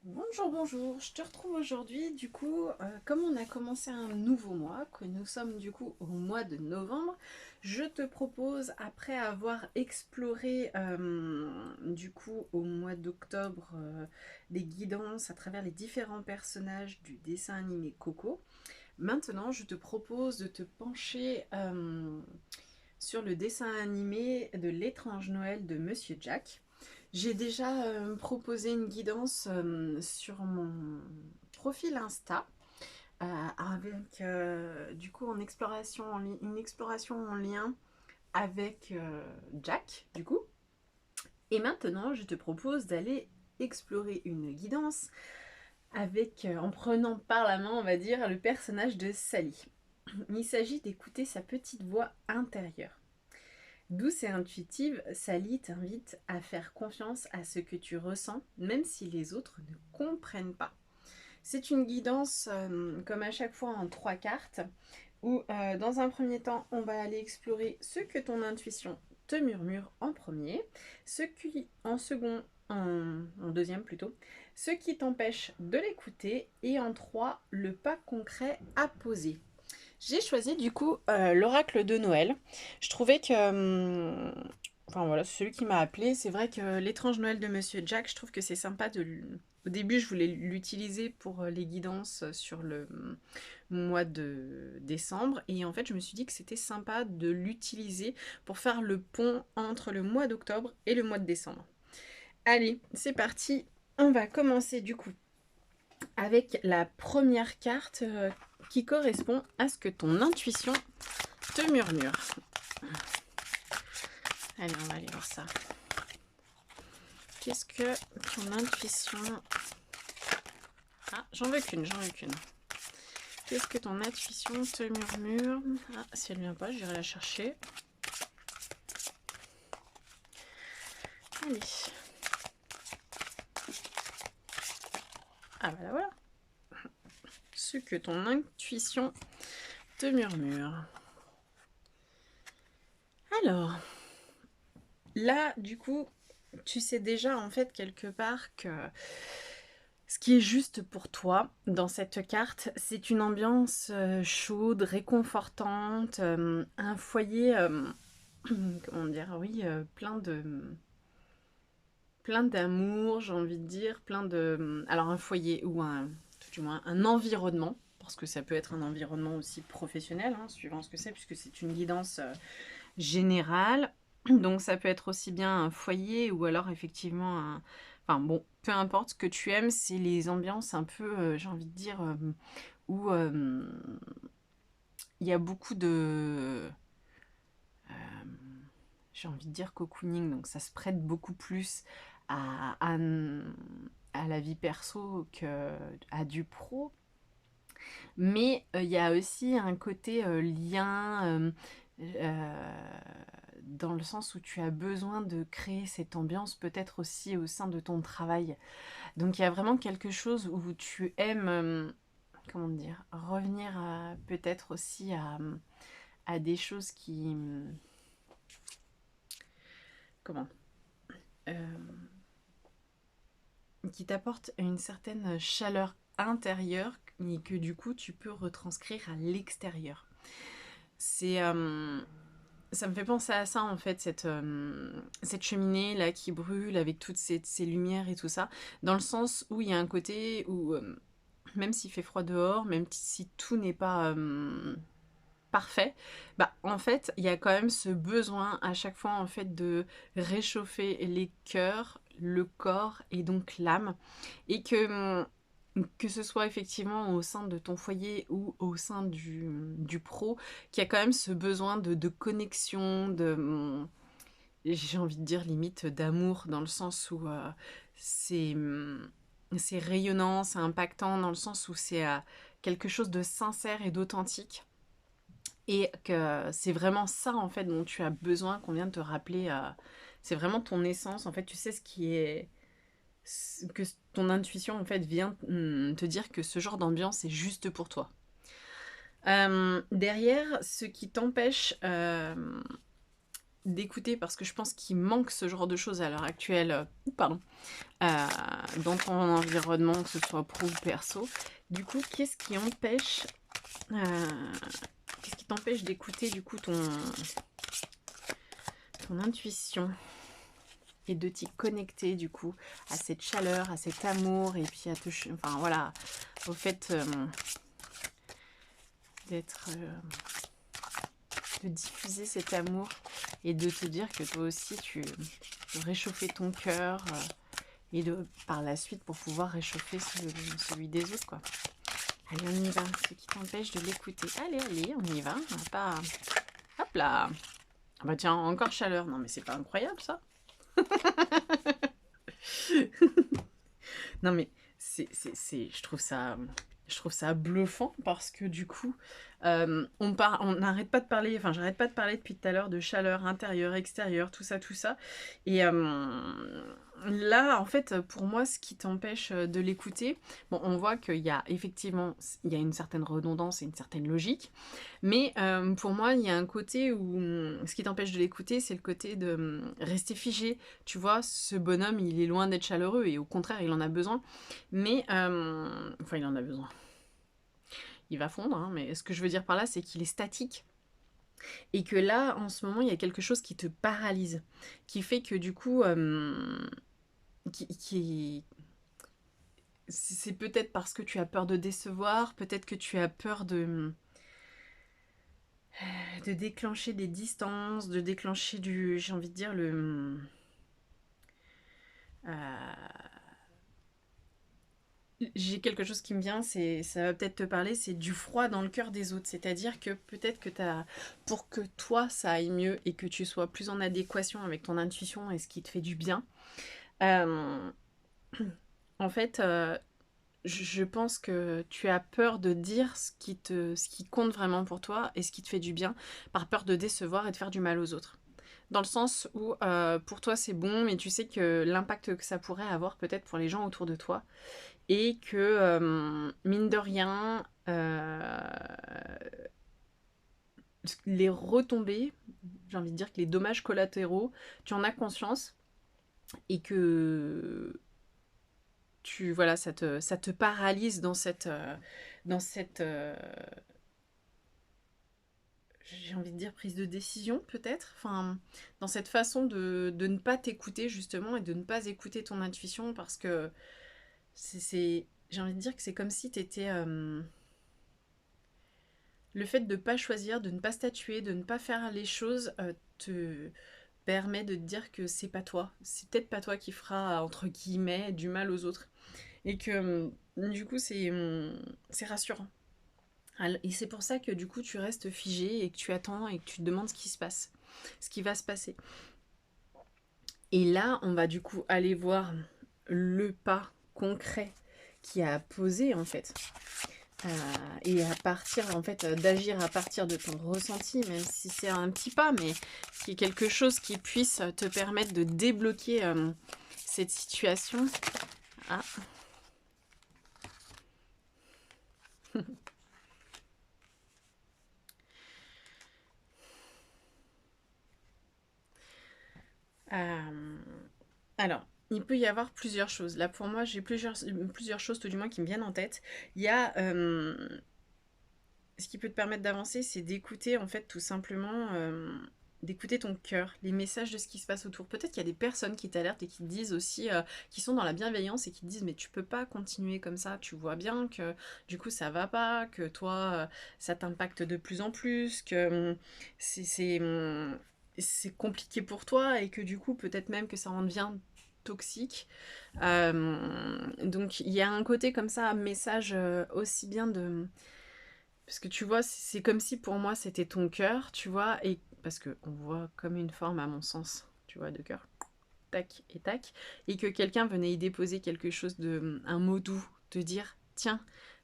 Bonjour, bonjour, je te retrouve aujourd'hui comme on a commencé un nouveau mois, que nous sommes du coup au mois de novembre, je te propose, après avoir exploré au mois d'octobre des guidances à travers les différents personnages du dessin animé Coco, maintenant je te propose de te pencher sur le dessin animé de L'étrange Noël de Monsieur Jack. J'ai déjà proposé une guidance sur mon profil Insta avec une exploration en lien avec Jack du coup. Et maintenant je te propose d'aller explorer une guidance en prenant par la main, on va dire, le personnage de Sally. Il s'agit d'écouter sa petite voix intérieure. Douce et intuitive, Sally t'invite à faire confiance à ce que tu ressens, même si les autres ne comprennent pas. C'est une guidance, comme à chaque fois, en 3 cartes, où dans un premier temps, on va aller explorer ce que ton intuition te murmure en premier, en second, en deuxième plutôt, ce qui t'empêche de l'écouter, et en 3, le pas concret à poser. J'ai choisi l'oracle de Noël. Je trouvais que... enfin voilà, c'est celui qui m'a appelé. C'est vrai que l'étrange Noël de Monsieur Jack, je trouve que c'est sympa Au début, je voulais l'utiliser pour les guidances sur le mois de décembre. Et en fait, je me suis dit que c'était sympa de l'utiliser pour faire le pont entre le mois d'octobre et le mois de décembre. Allez, c'est parti. On va commencer avec la première carte qui correspond à ce que ton intuition te murmure. Allez, on va aller voir ça. Qu'est-ce que ton intuition... Ah, j'en veux qu'une. Qu'est-ce que ton intuition te murmure? Ah, si elle vient pas, j'irai la chercher. Allez. Ah, bah voilà. Ce que ton intuition te murmure. Alors, là, du coup, tu sais déjà en fait quelque part que ce qui est juste pour toi dans cette carte, c'est une ambiance chaude, réconfortante, un foyer, comment dire, oui, plein d'amour, j'ai envie de dire, alors un foyer ou tout du moins un environnement, parce que ça peut être un environnement aussi professionnel, hein, suivant ce que c'est, puisque c'est une guidance générale. Donc ça peut être aussi bien un foyer ou alors effectivement un... Enfin bon, peu importe ce que tu aimes, c'est les ambiances un peu, j'ai envie de dire, où il y a beaucoup de... j'ai envie de dire cocooning, donc ça se prête beaucoup plus à la vie perso qu'à du pro. Mais il y a aussi un côté lien dans le sens où tu as besoin de créer cette ambiance peut-être aussi au sein de ton travail. Donc il y a vraiment quelque chose où tu aimes, comment dire, revenir peut-être aussi à des choses comment, euh, qui t'apportent une certaine chaleur intérieure et que du coup tu peux retranscrire à l'extérieur. C'est ça me fait penser à ça en fait, cette cheminée là qui brûle avec toutes ces lumières et tout ça, dans le sens où il y a un côté où même s'il fait froid dehors, même si tout n'est pas parfait, bah en fait il y a quand même ce besoin à chaque fois en fait de réchauffer les cœurs, le corps et donc l'âme, et que ce soit effectivement au sein de ton foyer ou au sein du pro, qu'il y a quand même ce besoin de connexion, j'ai envie de dire limite d'amour, dans le sens où c'est, c'est rayonnant, c'est impactant, dans le sens où c'est quelque chose de sincère et d'authentique. Et que c'est vraiment ça en fait dont tu as besoin, qu'on vient de te rappeler. C'est vraiment ton essence, en fait, tu sais ce qui est que ton intuition en fait vient te dire que ce genre d'ambiance est juste pour toi. Derrière, ce qui t'empêche d'écouter parce que je pense qu'il manque ce genre de choses à l'heure actuelle, pardon, dans ton environnement, que ce soit pro ou perso. Du coup, qu'est-ce qui t'empêche d'écouter du coup ton intuition et de t'y connecter du coup à cette chaleur, à cet amour et puis enfin voilà, au fait d'être de diffuser cet amour et de te dire que toi aussi tu veux réchauffer ton cœur et de par la suite pour pouvoir réchauffer celui des autres quoi. Allez, on y va. Ce qui t'empêche de l'écouter. Allez, on y va. On va pas... Hop là. Ah bah tiens, encore chaleur. Non mais c'est pas incroyable ça. Non mais je trouve ça bluffant parce que du coup, on n'arrête pas de parler, enfin j'arrête pas de parler depuis tout à l'heure de chaleur intérieure, extérieure, tout ça. Et là, en fait, pour moi, ce qui t'empêche de l'écouter, bon, on voit qu'il y a effectivement, il y a une certaine redondance et une certaine logique, mais pour moi, il y a un côté où ce qui t'empêche de l'écouter, c'est le côté de rester figé. Tu vois, ce bonhomme, il est loin d'être chaleureux et au contraire, il en a besoin. Mais, enfin, il en a besoin. Il va fondre, hein, mais ce que je veux dire par là, c'est qu'il est statique. Et que là, en ce moment, il y a quelque chose qui te paralyse. Qui fait que du coup, c'est peut-être parce que tu as peur de décevoir, peut-être que tu as peur de déclencher des distances, de déclencher j'ai envie de dire, j'ai quelque chose qui me vient, ça va peut-être te parler, c'est du froid dans le cœur des autres. C'est-à-dire que peut-être que pour que toi ça aille mieux et que tu sois plus en adéquation avec ton intuition et ce qui te fait du bien, euh, en fait, je pense que tu as peur de dire ce qui compte vraiment pour toi et ce qui te fait du bien, par peur de décevoir et de faire du mal aux autres. Dans le sens où pour toi c'est bon, mais tu sais que l'impact que ça pourrait avoir peut-être pour les gens autour de toi, et que mine de rien, les retombées, j'ai envie de dire que les dommages collatéraux, tu en as conscience et que voilà, ça te paralyse dans cette j'ai envie de dire prise de décision peut-être, enfin dans cette façon de ne pas t'écouter justement et de ne pas écouter ton intuition parce que j'ai envie de dire que c'est comme si t'étais le fait de ne pas choisir, de ne pas statuer, de ne pas faire les choses te permet de te dire que c'est pas toi. C'est peut-être pas toi qui fera, entre guillemets, du mal aux autres. Et que du coup, c'est rassurant. Et c'est pour ça que du coup, tu restes figé et que tu attends et que tu te demandes ce qui se passe, ce qui va se passer. Et là, on va du coup aller voir le pas concret qui a posé en fait. Et à partir en fait d'agir à partir de ton ressenti, même si c'est un petit pas, mais qui est quelque chose qui puisse te permettre de débloquer cette situation. Ah. Alors, il peut y avoir plusieurs choses. Là, pour moi, j'ai plusieurs choses, tout du moins, qui me viennent en tête. Il y a ce qui peut te permettre d'avancer, c'est d'écouter, en fait, tout simplement, d'écouter ton cœur, les messages de ce qui se passe autour. Peut-être qu'il y a des personnes qui t'alertent et qui te disent aussi, qui sont dans la bienveillance et qui te disent, mais tu peux pas continuer comme ça, tu vois bien que du coup ça va pas, que toi ça t'impacte de plus en plus, que c'est compliqué pour toi et que du coup peut-être même que ça en devient toxique. Donc il y a un côté comme ça, message aussi bien de parce que tu vois, c'est comme si pour moi c'était ton cœur, tu vois, et parce que on voit comme une forme à mon sens, tu vois, de cœur, tac, et que quelqu'un venait y déposer quelque chose un mot doux, te dire, tiens,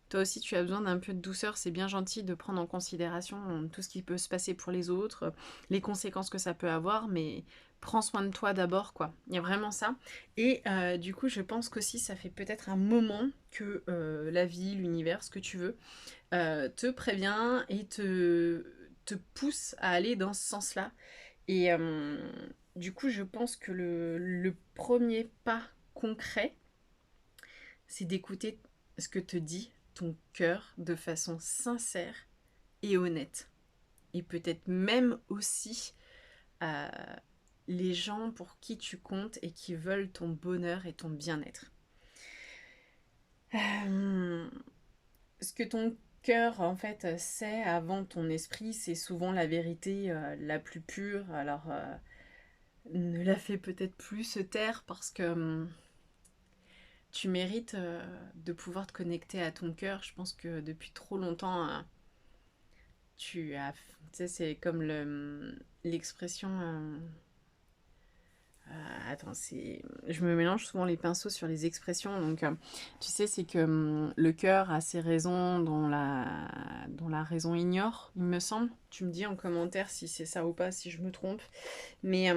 toi aussi tu as besoin d'un peu de douceur, c'est bien gentil de prendre en considération tout ce qui peut se passer pour les autres, les conséquences que ça peut avoir, mais prends soin de toi d'abord, quoi. Il y a vraiment ça. Et du coup, je pense qu'aussi ça fait peut-être un moment que la vie, l'univers, ce que tu veux, te prévient et te pousse à aller dans ce sens-là Et du coup, je pense que le premier pas concret, c'est d'écouter ce que te dit ton cœur de façon sincère et honnête. Et peut-être même aussi euh, les gens pour qui tu comptes et qui veulent ton bonheur et ton bien-être. Euh, Ce que ton cœur en fait sait avant ton esprit, c'est souvent la vérité la plus pure. Alors ne la fais peut-être plus se taire parce que tu mérites de pouvoir te connecter à ton cœur. Je pense que depuis trop longtemps, tu as... Tu sais, c'est comme l'expression... attends, je me mélange souvent les pinceaux sur les expressions. Donc, tu sais, c'est que le cœur a ses raisons dont la raison ignore, il me semble. Tu me dis en commentaire si c'est ça ou pas, si je me trompe. Mais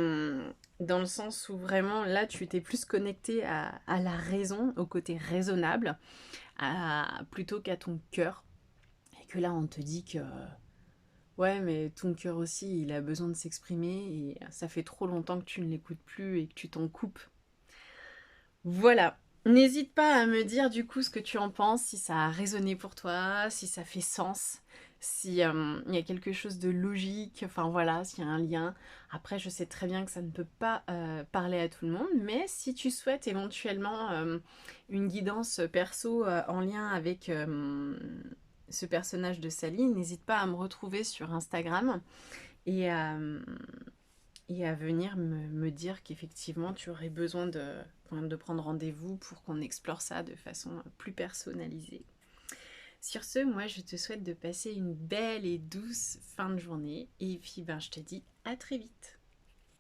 dans le sens où vraiment, là, tu étais plus connecté à la raison, au côté raisonnable, plutôt qu'à ton cœur. Et que là, on te dit que ouais, mais ton cœur aussi, il a besoin de s'exprimer et ça fait trop longtemps que tu ne l'écoutes plus et que tu t'en coupes. Voilà. N'hésite pas à me dire du coup ce que tu en penses, si ça a résonné pour toi, si ça fait sens, si il y a quelque chose de logique, enfin voilà, s'il y a un lien. Après, je sais très bien que ça ne peut pas parler à tout le monde, mais si tu souhaites éventuellement une guidance perso en lien avec ce personnage de Sally, n'hésite pas à me retrouver sur Instagram et et à venir me dire qu'effectivement tu aurais besoin de prendre rendez-vous pour qu'on explore ça de façon plus personnalisée. Sur ce, moi je te souhaite de passer une belle et douce fin de journée et puis ben, je te dis à très vite.